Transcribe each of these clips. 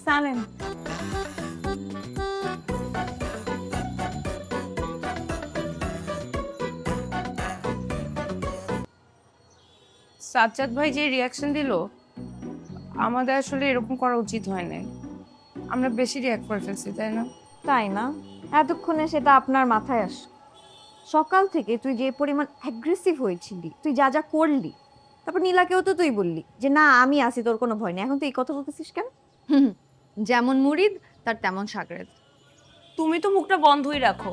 সালেম। সাজ্জাদ ভাই যে রিয়াকশন দিল, আমাদের আসলে এরকম করা উচিত হয় না। আমরা বেশি রিয়াক্ট করে ফেলছি, তাই না? তাই না? এতক্ষণে সেটা আপনার মাথায় আস। সকাল থেকে তুই যে পরিমাণ অ্যাগ্রেসিভ হয়েছিলি, তুই যা যা করলি, তারপর নীলাকেও তো তুই বললি যে না আমি আছি, তোর কোনো ভয় নেই। এখন তুই এই কথা বলতেছিস কেন? যেমন মুরিদ তার তেমন সাগরেদ। তুমি তো মুখটা বন্ধই রাখো।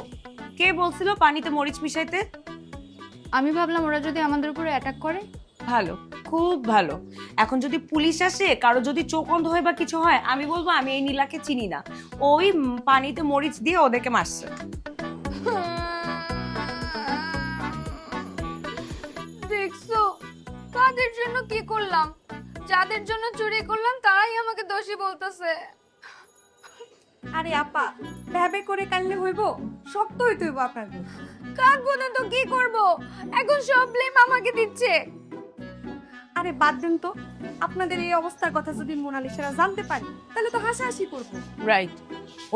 কে বলছিল পানিতে মরিচ মিশাইতে? আমি ভাবলাম ওরা যদি আমাদের উপরে অ্যাটাক করে। ভালো, খুব ভালো। এখন যদি পুলিশ আসে, কারো যদি চোখ অন্ধ হয় বা কিছু হয়, আমি বলবো আমি এই নীলাকে চিনি না, ওই পানিতে মরিচ দিয়ে ওদেরকে মারছে। দেখছো কাদের জন্য কি করলাম? যাদের জন্য চুরি করলাম তারাই আমাকে দোষী বলতেছে। আরে আপা, ভেবে করে কানলে হইব? শক্ত হইতে হইব আপনার। কাঁদবো না তো কি করব? এখন সব ব্লেম আমাকে দিচ্ছে। আরে বাদ দেন তো, আপনাদের এই অবস্থার কথা যদি মোনালিসারা জানতে পারি তাহলে তো হাসাহাসি করবো। রাইট,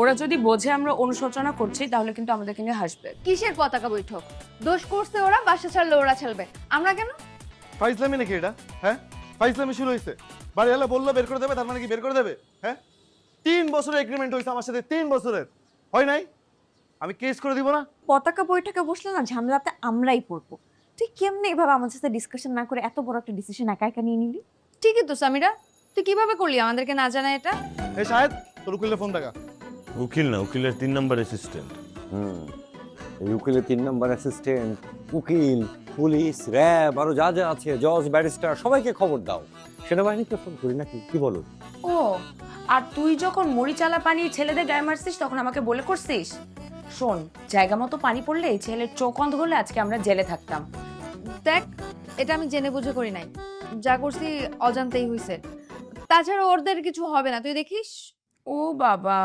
ওরা যদি বোঝে আমরা অনুশোচনা করছি তাহলে কিন্তু আমাদেরকে নিয়ে হাসবে। কিসের পতাকা বৈঠক? দোষ করছে ওরা, বাসা ছাড়লে ওরা ছাড়বে, আমরা কেন? ফাইজলামি নাকি এটা? হ্যাঁ, ফাইজলামি শুরু হয়েছে। বাড়ি এলে বললো বের করে দেবে, তার মানে কি বের করে দেবে? হ্যাঁ, 3 বছরের এগ্রিমেন্ট হয়েছে আমার সাথে, 3 বছরের। হয় নাই? আমি কেস করে দিব না? পতাকা বৈঠকে বসলে না ঝামেলাতে আমরাই পড়বো। তুই কেমনে এভাবে আমার সাথে ডিসকাশন না করে এত বড় একটা ডিসিশন একা একা নিয়ে নিলি? ঠিকই তো সামিরা, তুই কিভাবে করলি আমাদেরকে না জানা এটা? এই শাহেদ, তোর উকিলের ফোন দেখা। উকিল না, উকিলের 3 নম্বর অ্যাসিস্ট্যান্ট। এই উকিলের 3 নম্বর অ্যাসিস্ট্যান্ট, উকিল, পুলিশ, র্যাব, আরো যা যা আছে, জজ, ব্যারিস্টার, সবাইকে খবর দাও। সেনাবাহিনীকে ফোন করি নাকি? কি বলো? ও, আর তুই যখন মরিচালা পানি ছেলেদের গায়ে মারছিস তখন আমাকে বলে করছিস? শোন, জায়গা মতো পানি পড়লে এই ছেলের চোখ অন্ধ হলে আজকে আমরা জেলে থাকতাম। দেখ, এটা আমি জেনে বুঝে করি নাই, যা করছি অজান্তেই হইছে। তাছাড়া ওদের কিছু হবে না, তুই দেখিস। ও বাবা,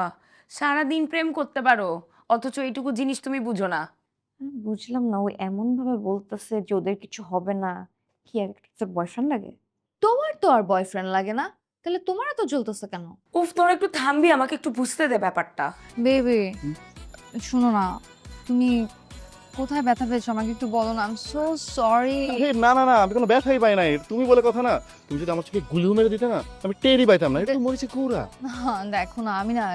সারাদিন প্রেম করতে পারো অথচ এইটুকু জিনিস তুমি বুঝো না। বুঝলাম না, ও এমন ভাবে বলতেছে যে ওদের কিছু হবে না। কি আর একটা বয়ফ্রেন্ড লাগে? তোমার তো আর বয়ফ্রেন্ড লাগে না, তাহলে তোমার এত জ্বলতেছে কেন? উফ, তোরা একটু থামবি, আমাকে একটু বুঝতে দে ব্যাপারটা। বেবি শোনো না, তুমি কোথায় ব্যথা পেয়েছো আমাকে একটু বলো না। I am so sorry. না না না, আমি কোনো ব্যথাই পাই নাই। তুমি বলে কথা না। তুমি যদি আমার চোখে গুলিও মেরে দিতে না, আমি টেরই পাইতাম না। এটা মরিচে কুড়া। দেখো না, আমি না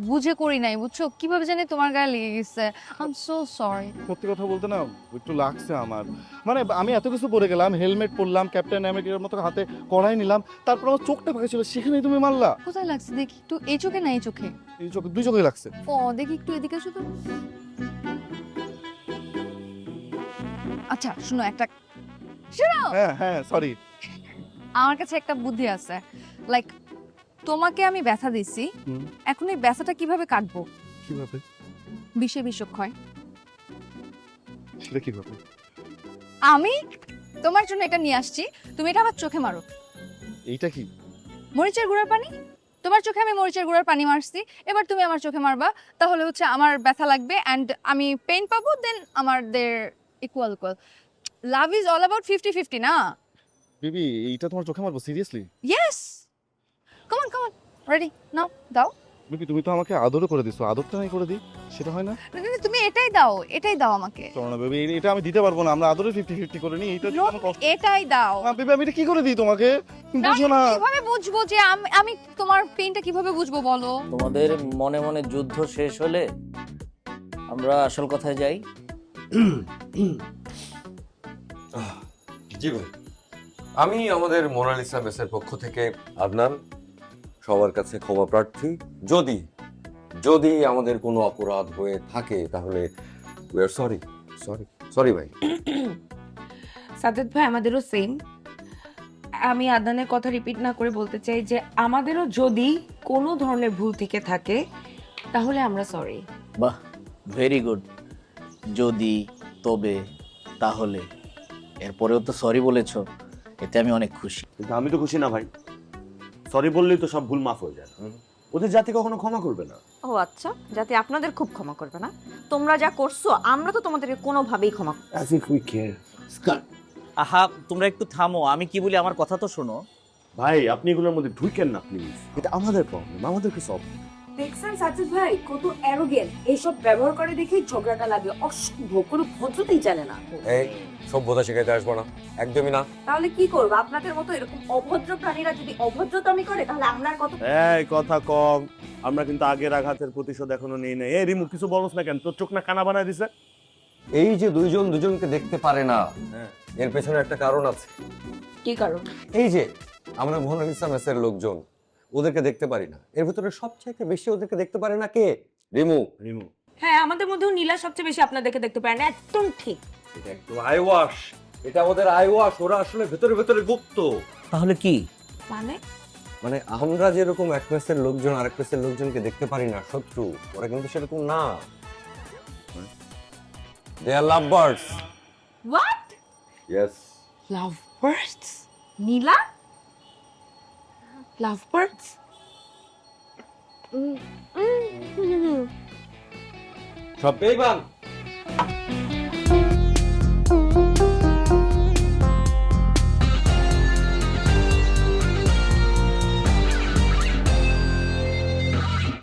বুঝে করি নাই, বুঝছো? কিভাবে জানি তোমার গায়ে লেগে গেছে। I am so sorry. সত্যি কথা বলতে না, একটু লাগছে আমার। মানে আমি এত কিছু পরে গেলাম, হেলমেট পরলাম, ক্যাপ্টেন আমেরিকার মতো হাতে কড়াই নিলাম, তারপর আমার চোখটা ফাঁকা ছিল, সেখানেই তুমি মারলা। কোথায় লাগছে দেখি একটু? এই চোখে না এই চোখে? এই চোখে, 2 চোখে লাগছে। ও দেখি একটু এদিকে শুধু। আচ্ছা শুনো, শোনো, হ্যাঁ হ্যাঁ, সরি। আমার কাছে একটা বুদ্ধি আছে। লাইক তোমাকে আমি ব্যথা দিছি, এখন এই ব্যথাটা কিভাবে কাটবো? কিভাবে? বিষক্ষয়। সেটা কিভাবে? আমি তোমার জন্য এটা নিয়ে আসছি, তুমি এটা আমার চোখে মারো। এইটা কি? মরিচের গুঁড়ার পানি। তোমার চোখে আমি মরিচের গুঁড়ার পানি মারছি, এবার তুমি আমার চোখে মারবা। তাহলে হচ্ছে আমার ব্যথা লাগবে এন্ড আমি পেইন পাবো, দেন আমাদের equal equal. Love is all about 50-50 না? বেবি, এইটা তোমার চোখে মারবো? Seriously? Yes, come on ready নাও, দাও। বেবি, তুমি তো আমাকে আদরও করে দিছো, আদরটা নাই করে দিই, সেটা হয় না? তুমি এটাই দাও আমাকে। চলো না বেবি, এটা আমি দিতে পারবো না। আমরা আদরে 50-50 করে নিই। এইটা No, এটাই দাও। বেবি, আমি এটা কি করে দিই তোমাকে? তুমি বুঝো না। কিভাবে বুঝবো যে আমি তোমার পেইনটা কিভাবে বুঝবো বলো? তোমাদের মনে মনে যুদ্ধ শেষ হলে আমরা আসল কথায় যাই। জি ভাই, আমি আমাদের মোনালিসা মেসের পক্ষ থেকে আদনান সবার কাছে ক্ষমা প্রার্থী। যদি যদি আমাদের কোনো অপরাধ হয়ে থাকে তাহলে we are sorry. Sorry sorry ভাই। সাজ্জাদ ভাই, আমাদেরও সেম। আমি আদনানের কথা রিপিট না করে বলতে চাই যে আমাদেরও যদি কোনো ধরনের ভুল থেকে থাকে তাহলে আমরা সরি। বাহ, ভেরি গুড। যদি, তবে, তাহলে, এরপরেও তো সরি বলেছো, এতে আমি অনেক খুশি। কিন্তু আমি তো খুশি না ভাই। সরি বললেই তো সব ভুল মাফ হয়ে যায়। ওদের জাতি কখনো ক্ষমা করবে না। ও আচ্ছা, যাতে আপনাদের খুব ক্ষমা করবে না। তোমরা যা করছো আমরা তো তোমাদেরকে কোনোভাবেই ক্ষমা। As if we care. আহা, তোমরা একটু থামো, আমি কি বলি আমার কথা তো শোনো। ভাই আপনি এগুলোর মধ্যে ঢুকেন না প্লিজ, এটা আমাদের প্রবলেম, আমাদেরকে সলভ। দেখছেন সাজিদ ভাই কত অ্যারোগেন্ট, এইসব ব্যবহার করে দেখেই ঝগড়াটা লাগে, অসভ্য, কোনো ভদ্রতাই জানে না। এই সভ্যতা শিখাইতে আসবো না, একদমই না। তাহলে কি করবো? আপনাদের মতো এরকম অভদ্র প্রাণীরা যদি অভদ্রতামি করে তাহলে আপনার কত। এই কথা কম, আমরা কিন্তু আগের আঘাতের প্রতিশোধ এখনো নেই না। এই রিমু কিছু বলছ না কেন? তোর চোখ না কানা বানায় দিছে? এই যে দুইজন দুজনকে দেখতে পারে না, এর পেছনে একটা কারণ আছে। কি কারণ? এই যে আমরা মোনালিসা মেসের লোকজন ওদেরকে দেখতে পারি না, এর ভিতরে সবচেয়ে বেশি ওদেরকে দেখতে পারে না কে? রিমু। রিমু হ্যাঁ, আমাদের মধ্যেও নীলা সবচেয়ে বেশি আপনাদেরকে দেখতে পারেন, একদম ঠিক। এটা একটু আইওয়াশ, এটা ওদের আইওয়াশ, ওরা আসলে ভেতরে ভেতরে গুপ্ত। তাহলে কি? মানে মানে আমরা যেরকম এক মেসের লোকজন আরেক মেসের লোকজনকে দেখতে পারি না, শত্রু, ওরা কিন্তু সেরকম না। They are love birds. What? Yes. Love birds? Neela love birds? সব বেইমান।